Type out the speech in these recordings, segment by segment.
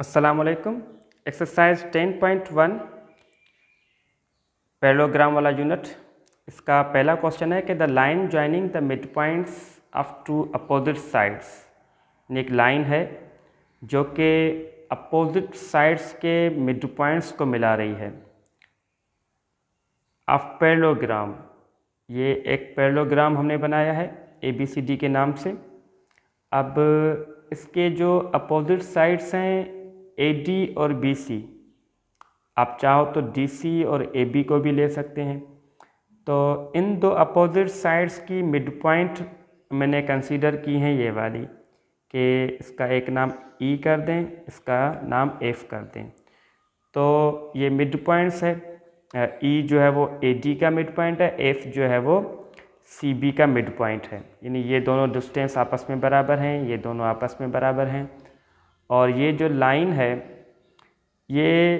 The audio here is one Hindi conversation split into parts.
अस्सलामुअलैकुम। एक्सरसाइज 10.1 पैरेललोग्राम वाला यूनिट। इसका पहला क्वेश्चन है कि the line joining the mid points of two opposite sides. एक लाइन है जो कि अपोजिट साइड्स के मिड पॉइंट्स को मिला रही है। ऑफ पैरेललोग्राम, ये एक पैरेललोग्राम हमने बनाया है ABCD के नाम से। अब इसके जो अपोजिट साइड्स हैं AD और BC, आप चाहो तो DC और AB को भी ले सकते हैं। तो इन दो अपोजिट साइड्स की मिड पॉइंट मैंने कंसीडर की हैं ये वाली, कि इसका एक नाम E कर दें, इसका नाम F कर दें। तो ये मिड पॉइंट्स है, E जो है वो AD का मिड पॉइंट है, F जो है वो CB का मिड पॉइंट है। यानी ये दोनों डिस्टेंस आपस में बराबर हैं, ये दोनों आपस में बराबर हैं। और ये जो लाइन है ये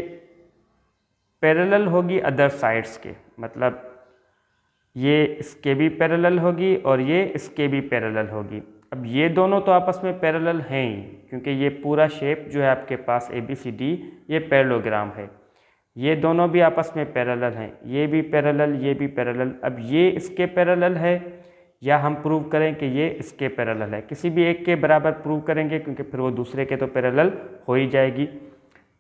पैरेलल होगी अदर साइड्स के, मतलब ये इसके भी पैरेलल होगी और ये इसके भी पैरेलल होगी। अब ये दोनों तो आपस में पैरेलल हैं ही, क्योंकि ये पूरा शेप जो है आपके पास ABCD ये पैरेललोग्राम है। ये दोनों भी आपस में पैरेलल हैं, ये भी पैरेलल, ये भी पैरेलल। अब ये इसके पैरेलल है या हम प्रूव करें कि ये इसके पैरेलल है। किसी भी एक के बराबर प्रूव करेंगे, क्योंकि फिर वो दूसरे के तो पैरेलल हो ही जाएगी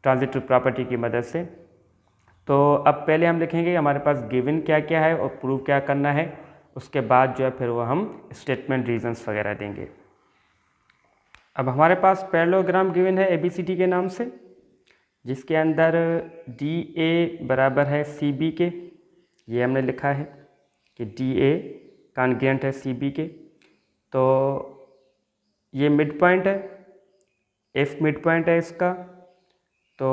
ट्रांजिटिव प्रॉपर्टी की मदद से। तो अब पहले हम देखेंगे हमारे पास गिवन क्या क्या है और प्रूव क्या करना है। उसके बाद जो है फिर वो हम स्टेटमेंट रीजंस वगैरह देंगे। अब हमारे पास पैरेललोग्राम गिवन है ABCD के नाम से, जिसके अंदर DA बराबर है CB के। ये हमने लिखा है कि DA कॉन्ग्रुएंट है CB के। तो ये मिड पॉइंट है, F मिड पॉइंट है इसका। तो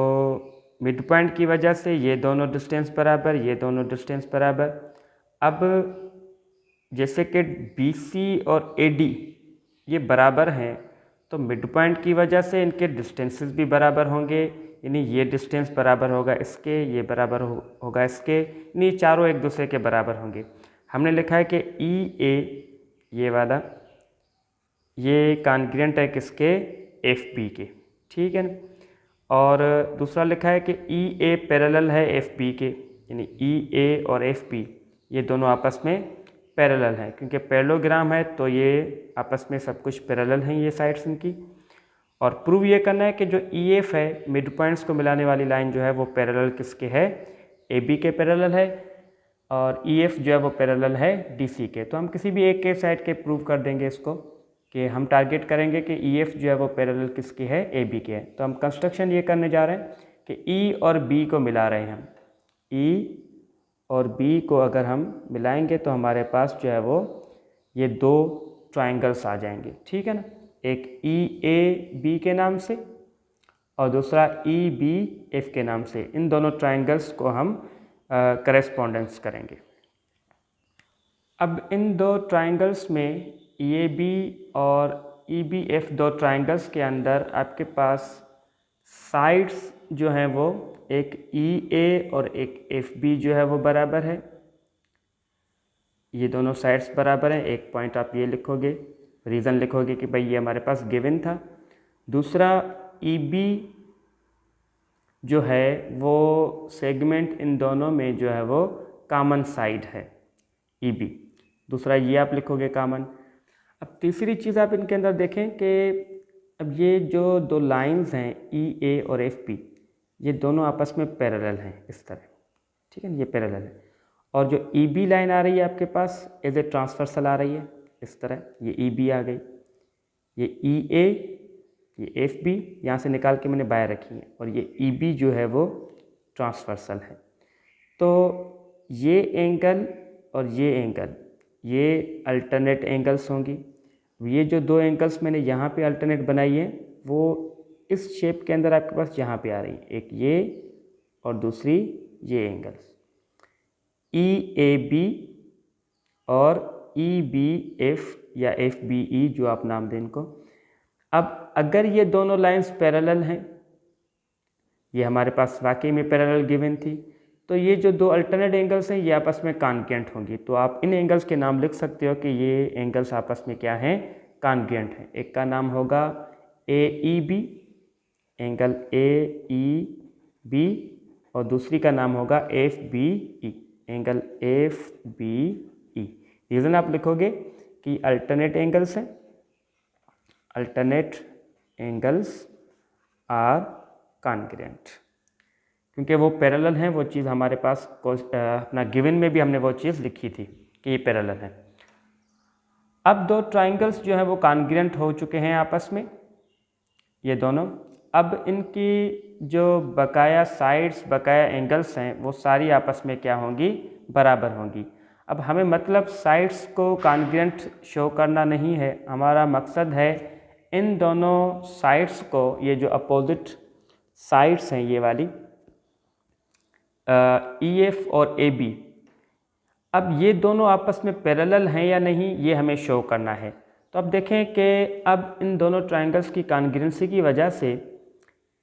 मिड पॉइंट की वजह से ये दोनों डिस्टेंस बराबर, ये दोनों डिस्टेंस बराबर। अब जैसे कि BC और AD ये बराबर हैं, तो मिड पॉइंट की वजह से इनके डिस्टेंसेस भी बराबर होंगे। यानी ये डिस्टेंस बराबर होगा इसके, ये बराबर होगा इसके, यानी चारों एक दूसरे के बराबर होंगे। हमने लिखा है कि EA ये वाला ये कॉन्ग्रुएंट है किसके, FB के, ठीक है ना। और दूसरा लिखा है कि EA पैरेलल है FB के, यानी EA और FB ये दोनों आपस में पैरेलल हैं, क्योंकि पैरेललोग्राम है तो ये आपस में सब कुछ पैरेलल हैं ये साइड्स इनकी। और प्रूव ये करना है कि जो EF है मिड पॉइंट्स को मिलाने वाली लाइन जो है वो पैरेलल किसके है, AB के पैरेलल है। और EF जो है वो पैरेलल है DC के। तो हम किसी भी एक के साइड के प्रूव कर देंगे इसको, कि हम टारगेट करेंगे कि EF जो है वो पैरेलल किसकी है, AB के है। तो हम कंस्ट्रक्शन ये करने जा रहे हैं कि E और B को मिला रहे हैं हम। E और B को अगर हम मिलाएंगे तो हमारे पास जो है वो ये दो ट्राइंगल्स आ जाएंगे, ठीक है ना। एक EAB के नाम से और दूसरा EBF के नाम से। इन दोनों ट्राइंगल्स को हम करेस्पॉन्डेंस करेंगे। अब इन दो ट्राइंगल्स में EAB और EBF दो ट्राइंगल्स के अंदर आपके पास साइड्स जो हैं वो एक EA और एक FB जो है वो बराबर है। ये दोनों साइड्स बराबर हैं। एक पॉइंट आप ये लिखोगे, रीज़न लिखोगे कि भाई ये हमारे पास गिवन था। दूसरा EB जो है वो सेगमेंट इन दोनों में जो है वो कॉमन साइड है EB। दूसरा ये आप लिखोगे कॉमन। अब तीसरी चीज़ आप इनके अंदर देखें कि अब ये जो दो लाइंस हैं EA और FB ये दोनों आपस में पैरेलल हैं इस तरह, ठीक है ना, ये पैरेलल है। और जो EB लाइन आ रही है आपके पास एज ए ट्रांसवर्सल आ रही है इस तरह, ये EB आ गई। ये EA, ये FB यहाँ से निकाल के मैंने बाहर रखी है, और ये EB जो है वो ट्रांसवर्सल है। तो ये एंगल और ये एंगल ये अल्टरनेट एंगल्स होंगी। ये जो दो एंगल्स मैंने यहाँ पे अल्टरनेट बनाई है वो इस शेप के अंदर आपके पास यहाँ पे आ रही है, एक ये और दूसरी ये एंगल्स EAB और EBF या FBE जो आप नाम दें इनको। अब अगर ये दोनों लाइंस पैरेलल हैं, ये हमारे पास वाकई में पैरेलल गिवन थी, तो ये जो दो अल्टरनेट एंगल्स हैं ये आपस में कॉन्ग्रुएंट होंगी। तो आप इन एंगल्स के नाम लिख सकते हो कि ये एंगल्स आपस में क्या हैं, कॉन्ग्रुएंट हैं। एक का नाम होगा AEB एंगल AEB और दूसरी का नाम होगा FBE, एंगल FBE। रीज़न आप लिखोगे कि अल्टरनेट एंगल्स हैं, अल्टरनेट एंगल्स आर कॉन्ग्रुएंट, क्योंकि वो पैरेलल हैं। वो चीज़ हमारे पास अपना गिवन में भी हमने वो चीज़ लिखी थी कि ये पैरेलल है। अब दो ट्राइंगल्स जो हैं वो कॉन्ग्रुएंट हो चुके हैं आपस में, ये दोनों। अब इनकी जो बकाया साइड्स, बकाया एंगल्स हैं, वो सारी आपस में क्या होंगी, बराबर होंगी। अब हमें मतलब साइड्स को कॉन्ग्रुएंट शो करना नहीं है, हमारा मकसद है इन दोनों साइड्स को, ये जो अपोजिट साइड्स हैं ये वाली EF और AB, अब ये दोनों आपस में पैरेलल हैं या नहीं, ये हमें शो करना है। तो अब देखें कि अब इन दोनों ट्रायंगल्स की कॉन्ग्रुएंसी की वजह से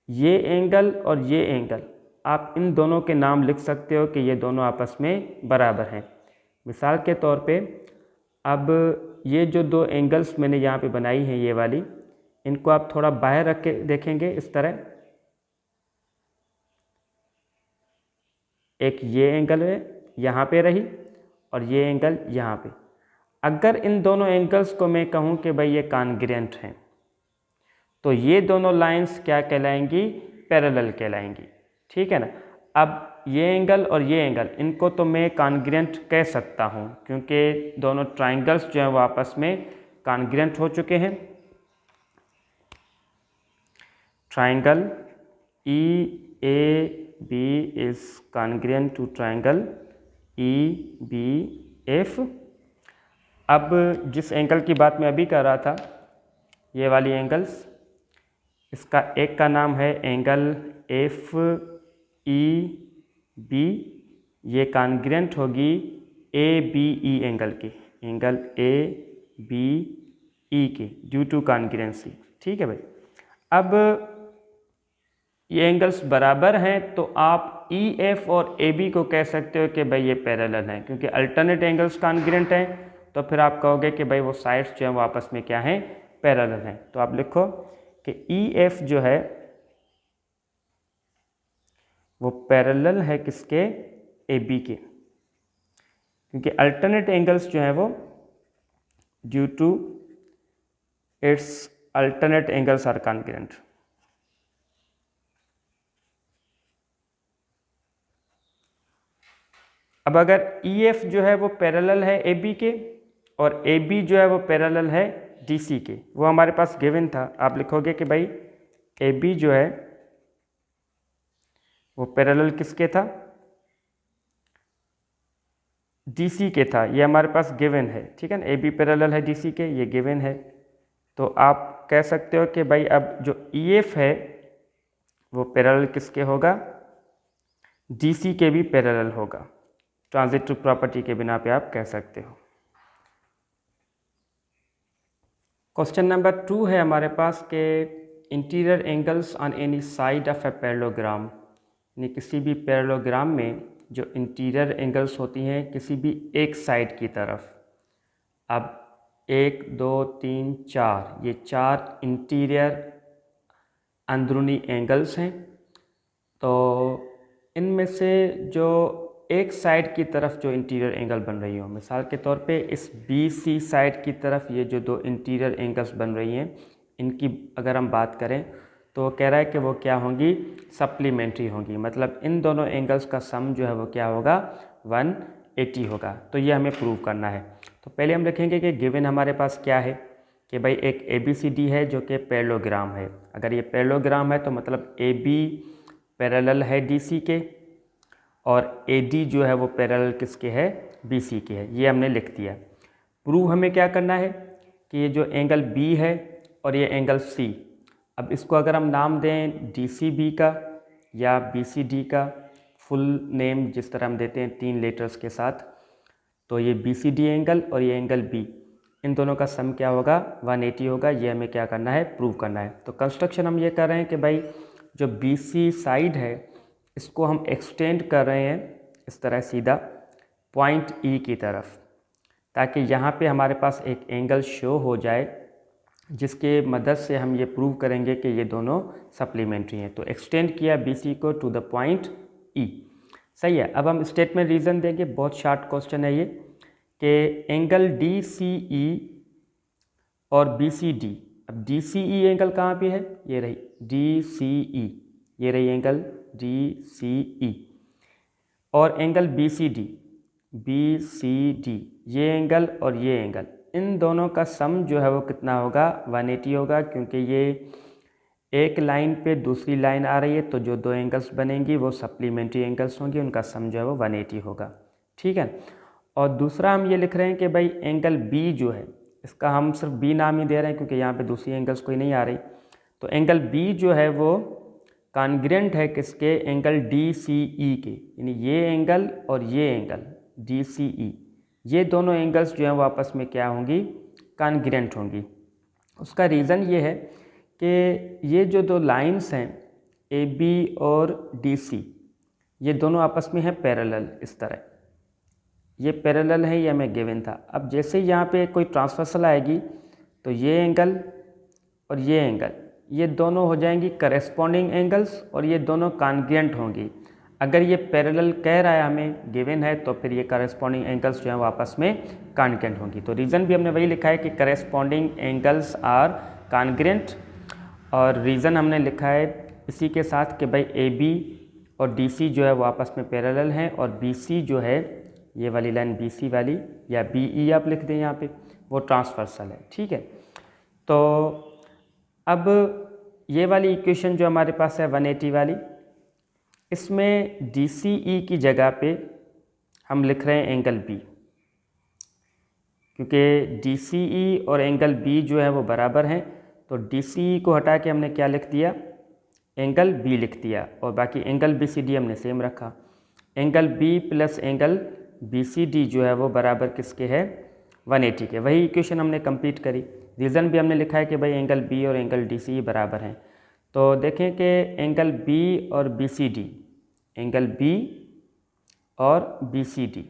ये एंगल और ये एंगल, आप इन दोनों के नाम लिख सकते हो कि ये दोनों आपस में बराबर हैं। मिसाल के तौर पे अब ये जो दो एंगल्स मैंने यहाँ पे बनाई हैं ये वाली, इनको आप थोड़ा बाहर रख के देखेंगे इस तरह, एक ये एंगल है यहाँ पे रही और ये एंगल यहाँ पे। अगर इन दोनों एंगल्स को मैं कहूँ कि भाई ये कॉन्ग्रुएंट हैं, तो ये दोनों लाइंस क्या कहलाएंगी, पैरेलल कहलाएंगी, ठीक है ना। अब ये एंगल और ये एंगल, इनको तो मैं कॉन्ग्रुएंट कह सकता हूँ क्योंकि दोनों ट्राइंगल्स जो हैं वो आपस में कॉन्ग्रुएंट हो चुके हैं। Triangle EAB is congruent to triangle EBF। अब जिस एंगल की बात मैं अभी कर रहा था, ये वाली एंगल्स, इसका एक का नाम है एंगल FEB, ये कॉन्ग्रुएंट होगी ABE एंगल की, एंगल ABE के, ड्यू टू कॉन्ग्रुएंसी, ठीक है भाई। अब ये एंगल्स बराबर हैं तो आप EF और AB को कह सकते हो कि भाई ये पैरेलल हैं, क्योंकि अल्टरनेट एंगल्स कॉन्ग्रुएंट हैं, तो फिर आप कहोगे कि भाई वो साइड्स जो हैं वो आपस में क्या हैं, पैरेलल हैं। तो आप लिखो कि EF जो है वो पैरेलल है किसके, AB के, क्योंकि अल्टरनेट एंगल्स जो हैं वो due to its alternate angles are congruent. अब अगर EF जो है वो पैरेलल है AB के और AB जो है वो पैरेलल है DC के, वो हमारे पास गिवन था। आप लिखोगे कि भाई AB जो है वो पैरेलल किसके था, DC के था, ये हमारे पास गिवन है, ठीक है ना। AB पैरेलल है DC के, ये गिवन है। तो आप कह सकते हो कि भाई अब जो EF है वो पैरेलल किसके होगा, DC के भी पैरेलल होगा। ट्रांजिटिव प्रॉपर्टी के बिना पे आप कह सकते हो। क्वेश्चन नंबर 2 है हमारे पास के interior angles on any side of a parallelogram, यानी किसी भी पैरेललोग्राम में जो इंटीरियर एंगल्स होती हैं किसी भी एक साइड की तरफ। अब 1 2 3 4, ये 4 इंटीरियर अंदरूनी एंगल्स हैं। तो इनमें से जो एक साइड की तरफ जो इंटीरियर एंगल बन रही हो, मिसाल के तौर पे इस BC साइड की तरफ ये जो दो इंटीरियर एंगल्स बन रही हैं, इनकी अगर हम बात करें तो वो कह रहा है कि वो क्या होंगी, सप्लीमेंट्री होंगी, मतलब इन दोनों एंगल्स का सम जो है वो क्या होगा, 180 होगा। तो ये हमें प्रूव करना है। तो पहले हम देखेंगे कि गिवन हमारे पास क्या है कि भाई एक ABCD है जो कि पैरेललोग्राम है। अगर ये पैरेललोग्राम है तो मतलब AB पैरेलल है DC के और AD जो है वो पैरेलल किसके है, BC के है। ये हमने लिख दिया। प्रूव हमें क्या करना है कि ये जो एंगल B है और ये एंगल C, अब इसको अगर हम नाम दें DCB का या BCD का, फुल नेम जिस तरह हम देते हैं 3 लेटर्स के साथ, तो ये BCD एंगल और ये एंगल B, इन दोनों का सम क्या होगा, 180 होगा। ये हमें क्या करना है, प्रूव करना है। तो कंस्ट्रक्शन हम ये कर रहे हैं कि भाई जो BC साइड है इसको हम एक्सटेंड कर रहे हैं इस तरह सीधा पॉइंट E की तरफ, ताकि यहाँ पे हमारे पास एक एंगल शो हो जाए जिसके मदद से हम ये प्रूव करेंगे कि ये दोनों सप्लीमेंट्री हैं। तो एक्सटेंड किया BC को टू द पॉइंट E। सही है। अब हम स्टेटमेंट रीज़न देंगे, बहुत शार्ट क्वेश्चन है ये, कि एंगल DCE और BCD। अब DCE एंगल कहाँ पे है, ये रही DCE, ये रही एंगल DCE, और एंगल BCD ये एंगल और ये एंगल, इन दोनों का सम जो है वो कितना होगा, 180 होगा, क्योंकि ये एक लाइन पे दूसरी लाइन आ रही है, तो जो दो एंगल्स बनेंगी वो सप्लीमेंट्री एंगल्स होंगी, उनका सम जो है वो 180 होगा। ठीक है। और दूसरा हम ये लिख रहे हैं कि भाई एंगल B जो है, इसका हम सिर्फ B नाम ही दे रहे हैं क्योंकि यहाँ पे दूसरी एंगल्स कोई नहीं आ रही। तो एंगल B जो है वो कॉन्ग्रुएंट है किसके, एंगल DCE के, यानी ये एंगल और ये एंगल DCE, ये दोनों एंगल्स जो हैं वो आपस में क्या होंगी, कॉन्ग्रुएंट होंगी। उसका रीज़न ये है कि ये जो दो लाइंस हैं AB और DC, ये दोनों आपस में हैं पैरेलल, इस तरह ये पैरेलल है, ये हमें गिवन था। अब जैसे ही यहाँ पे कोई ट्रांसवर्सल आएगी तो ये एंगल और ये एंगल, ये दोनों हो जाएंगी करेस्पॉन्डिंग एंगल्स और ये दोनों कॉन्ग्रुएंट होंगी। अगर ये पैरेलल कह रहा है हमें, गिवन है, तो फिर ये करेस्पॉन्डिंग एंगल्स जो हैं वो आपस में कॉन्ग्रुएंट होंगी। तो रीज़न भी हमने वही लिखा है कि करेस्पॉन्डिंग एंगल्स आर कॉन्ग्रुएंट, और रीज़न हमने लिखा है इसी के साथ कि भाई AB और DC जो है वो आपस में पैरेलल हैं, और BC जो है, ये वाली लाइन BC वाली या BE आप लिख दें यहाँ पे, वो ट्रांसवर्सल है। ठीक है। तो अब ये वाली इक्वेशन जो हमारे पास है 180 वाली, इसमें DCE की जगह पे हम लिख रहे हैं एंगल B, क्योंकि DCE और एंगल B जो है वो बराबर हैं। तो DCE को हटा के हमने क्या लिख दिया, एंगल B लिख दिया, और बाकी एंगल BCD हमने सेम रखा। Angle B plus angle BCD जो है वो बराबर किसके है, 180 के। वही इक्वेशन हमने कंप्लीट करी। रीज़न भी हमने लिखा है कि भाई एंगल B और एंगल DCE बराबर हैं। तो देखें कि एंगल B और BCD, एंगल B और BCD,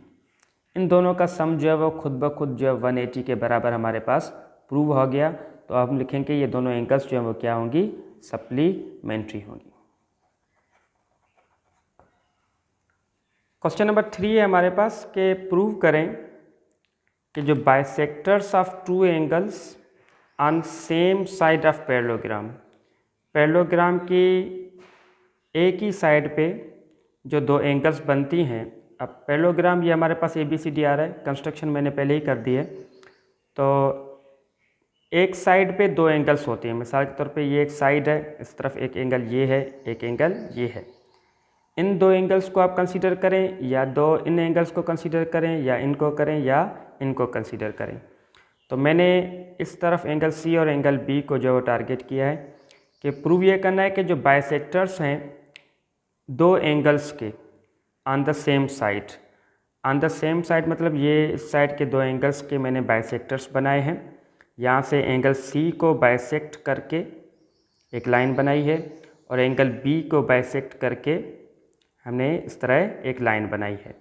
इन दोनों का सम जो है वो खुद ब खुद जो है 180 के बराबर हमारे पास प्रूव हो गया। तो अब हम लिखेंगे ये दोनों एंगल्स जो हैं वो क्या होंगी, सप्लीमेंट्री होंगी। क्वेश्चन नंबर 3 है हमारे पास कि प्रूव करें कि जो bisectors of two angles on same side of parallelogram की एक ही साइड पे जो दो एंगल्स बनती हैं। अब पैरेललोग्राम ये हमारे पास ABCD आ रहा है, कंस्ट्रक्शन मैंने पहले ही कर दी है। तो एक साइड पे दो एंगल्स होते हैं, मिसाल के तौर पे ये एक साइड है, इस तरफ एक एंगल ये है, एक एंगल ये है। इन दो एंगल्स को आप कंसीडर करें, या दो इन एंगल्स को कंसीडर करें, या इनको करें, या इनको कंसीडर करें। तो मैंने इस तरफ एंगल C और एंगल B को जो टारगेट किया है कि प्रूव ये करना है कि जो बाइसेक्टर्स हैं दो एंगल्स के on the same side, on the same side मतलब ये इस साइड के दो एंगल्स के मैंने बाइसेक्टर्स बनाए हैं। यहाँ से एंगल C को बाइसेक्ट करके एक लाइन बनाई है, और एंगल B को बाइसेक्ट करके हमने इस तरह एक लाइन बनाई है।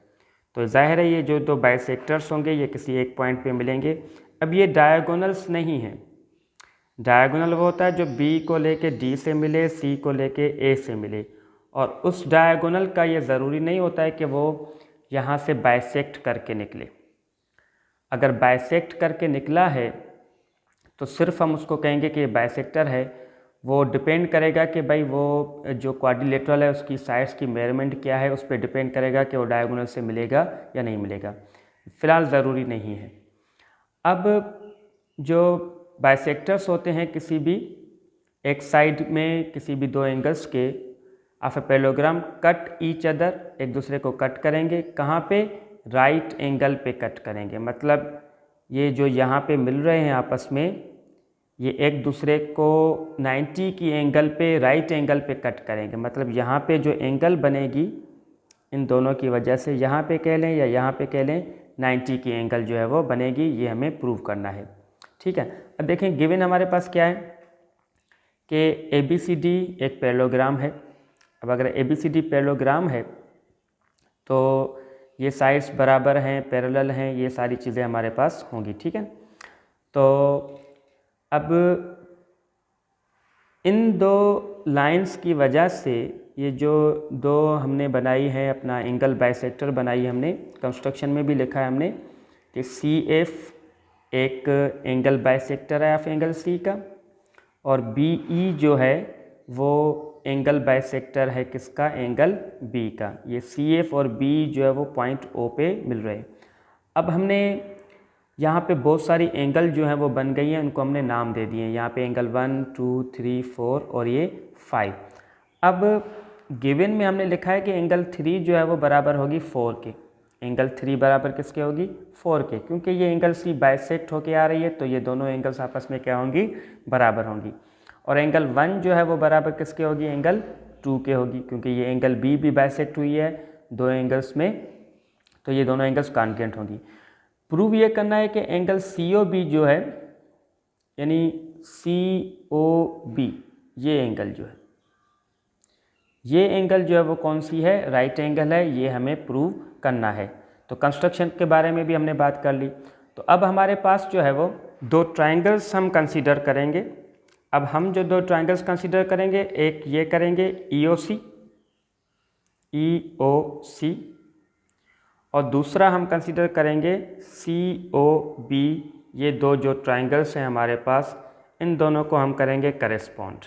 तो जाहिर है ये जो दो बाइसेक्टर्स होंगे ये किसी एक पॉइंट पे मिलेंगे। अब ये डायगोनल्स नहीं हैं। डायगोनल वो होता है जो B को लेके D से मिले, C को लेके A से मिले, और उस डायगोनल का ये ज़रूरी नहीं होता है कि वो यहाँ से बाइसेक्ट करके निकले। अगर बाइसेक्ट करके निकला है तो सिर्फ हम उसको कहेंगे कि ये बाइसेक्टर है। वो डिपेंड करेगा कि भाई वो जो क्वाड्रिलेटरल है उसकी साइड्स की मेजरमेंट क्या है, उस पर डिपेंड करेगा कि वो डायगोनल से मिलेगा या नहीं मिलेगा। फ़िलहाल ज़रूरी नहीं है। अब जो बाइसेक्टर्स होते हैं किसी भी एक साइड में किसी भी दो एंगल्स के of a parallelogram cut each other, एक दूसरे को कट करेंगे। कहाँ पे, राइट एंगल पे कट करेंगे। मतलब ये जो यहाँ पे मिल रहे हैं आपस में, ये एक दूसरे को 90 की एंगल पे राइट एंगल पे कट करेंगे। मतलब यहाँ पे जो एंगल बनेगी इन दोनों की वजह से, यहाँ पे कह लें या यहाँ पे कह लें, 90 की एंगल जो है वो बनेगी। ये हमें प्रूव करना है। ठीक है। अब देखें गिवन हमारे पास क्या है कि ABCD एक पैरेललोग्राम है। अब अगर ABCD पैरेललोग्राम है तो ये साइड्स बराबर हैं, पैरेलल हैं, ये सारी चीज़ें हमारे पास होंगी। ठीक है। तो अब इन दो लाइंस की वजह से ये जो दो हमने बनाई है, अपना एंगल बाइसेक्टर बनाई है हमने, कंस्ट्रक्शन में भी लिखा है हमने कि CF एक एंगल बाइसेक्टर है ऑफ एंगल C का, और BE जो है वो एंगल बाइसेक्टर है किसका, एंगल B का। ये CF और BE जो है वो पॉइंट O पे मिल रहे हैं। अब हमने यहाँ पे बहुत सारी एंगल जो है वो बन गई हैं, उनको हमने नाम दे दिए हैं। यहाँ पे एंगल 1 2 3 4 और ये 5। अब गिवन में हमने लिखा है कि एंगल 3 जो है वो बराबर होगी 4 के। एंगल 3 बराबर किसके होगी, 4 के, क्योंकि ये एंगल C बाइसेक्ट होके आ रही है तो ये दोनों एंगल्स आपस में क्या होंगी, बराबर होंगी। और एंगल 1 जो है वो बराबर किसके होगी, एंगल 2 के होगी, क्योंकि ये एंगल B भी बाइसेक्ट हुई है दो एंगल्स में, तो ये दोनों एंगल्स कॉन्ग्रुएंट होंगी। प्रूव ये करना है कि एंगल COB जो है, यानी COB ये एंगल जो है, ये एंगल जो है वो कौन सी है, राइट एंगल है, ये हमें प्रूव करना है। तो कंस्ट्रक्शन के बारे में भी हमने बात कर ली। तो अब हमारे पास जो है वो दो ट्रायंगल्स हम कंसीडर करेंगे। अब हम जो दो ट्रायंगल्स कंसीडर करेंगे, एक ये करेंगे EOC और दूसरा हम कंसीडर करेंगे COB। ये दो जो ट्रायंगल्स हैं हमारे पास, इन दोनों को हम करेंगे करेस्पॉन्ड।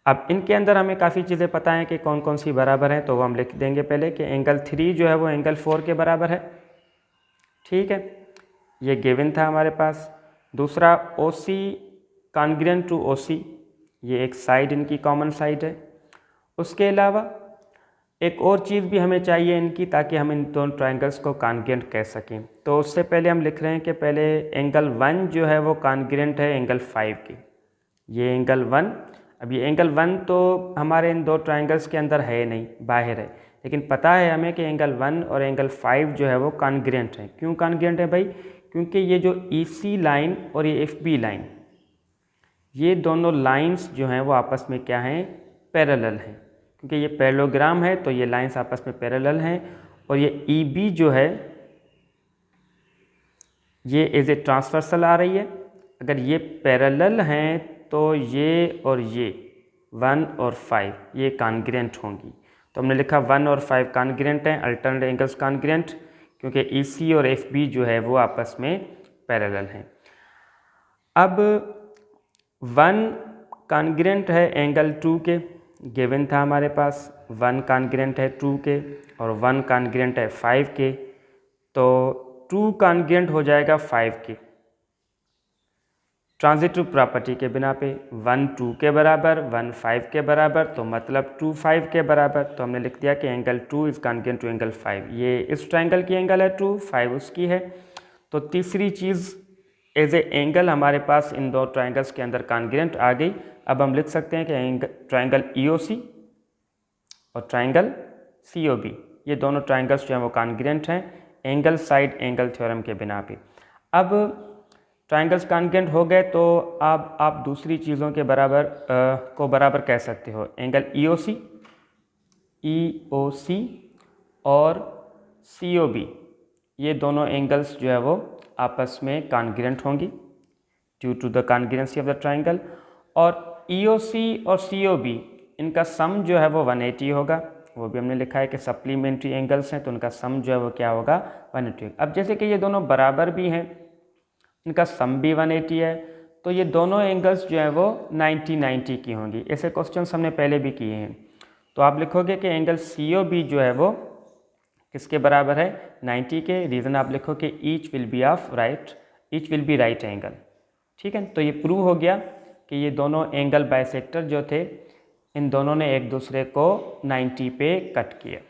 अब इनके अंदर हमें काफ़ी चीज़ें पता हैं कि कौन कौन सी बराबर हैं, तो वो हम लिख देंगे पहले कि एंगल 3 जो है वो एंगल 4 के बराबर है। ठीक है, ये गिवन था हमारे पास। दूसरा OC कॉन्ग्रुएंट टू OC, ये एक साइड इनकी कॉमन साइड है। उसके अलावा एक और चीज़ भी हमें चाहिए इनकी, ताकि हम इन दोनों ट्रायंगल्स को कॉन्ग्रुएंट कह सकें। तो उससे पहले हम लिख रहे हैं कि पहले एंगल 1 जो है वो कॉन्ग्रुएंट है एंगल 5 की। ये एंगल 1, अब ये एंगल 1 तो हमारे इन दो ट्रायंगल्स के अंदर है नहीं, बाहर है, लेकिन पता है हमें कि एंगल 1 और एंगल 5 जो है वो कॉन्ग्रुएंट है। क्यों कॉन्ग्रुएंट है भाई, क्योंकि ये जो EC लाइन और ये FB लाइन, ये दोनों लाइंस जो हैं वो आपस में क्या हैं, पैरेलल हैं। क्योंकि ये पैरेललोग्राम है तो ये लाइंस आपस में पैरेलल हैं। और ये EB जो है ये एज ए ट्रांसवर्सल आ रही है। अगर ये पैरेलल हैं तो ये और ये 1 और 5 ये कॉन्ग्रुएंट होंगी। तो हमने लिखा 1 और 5 कॉन्ग्रुएंट हैं, अल्टरनेट एंगल्स कॉन्ग्रुएंट, क्योंकि EC और FB जो है वो आपस में पैरेलल हैं। अब 1 कॉन्ग्रुएंट है एंगल 2 के, गिवन था हमारे पास। 1 कॉन्ग्रुएंट है 2 के और 1 कॉन्ग्रुएंट है 5 के, तो 2 कॉन्ग्रुएंट हो जाएगा 5 के ट्रांजिटिव प्रॉपर्टी के बिना पे। 1 2 के बराबर, 1 5 के बराबर, तो मतलब 2 5 के बराबर। तो हमने लिख दिया कि angle 2 is congruent to angle 5। ये इस ट्रायंगल की एंगल है 2, 5 उसकी है। तो तीसरी चीज़ एज ए एंगल हमारे पास इन दो ट्रायंगल्स के अंदर कॉन्ग्रुएंट आ गई। अब हम लिख सकते हैं कि ट्रायंगल EOC और ट्रायंगल COB ये दोनों ट्रायंगल्स जो हैं वो कॉन्ग्रुएंट हैं एंगल साइड एंगल थ्योरम के बिना पे। अब ट्रायंगल्स कॉन्ग्रुएंट हो गए तो अब आप दूसरी चीज़ों के बराबर कह सकते हो। एंगल EOC और COB ये दोनों एंगल्स जो है वो आपस में कॉन्ग्रुएंट होंगी due to the congruency of the triangle. और EOC और COB इनका सम जो है वो 180 होगा। वो भी हमने लिखा है कि सप्लीमेंट्री एंगल्स हैं तो उनका सम जो है वो क्या होगा, 180। अब जैसे कि ये दोनों बराबर भी हैं, इनका सम भी 180 है, तो ये दोनों एंगल्स जो है वो 90-90 की होंगी। ऐसे क्वेश्चंस हमने पहले भी किए हैं। तो आप लिखोगे कि एंगल COB जो है वो किसके बराबर है, 90 के। रीज़न आप लिखो कि each will be right angle. ठीक है, तो ये प्रूव हो गया कि ये दोनों एंगल बाइसेक्टर जो थे इन दोनों ने एक दूसरे को 90 पे कट किया।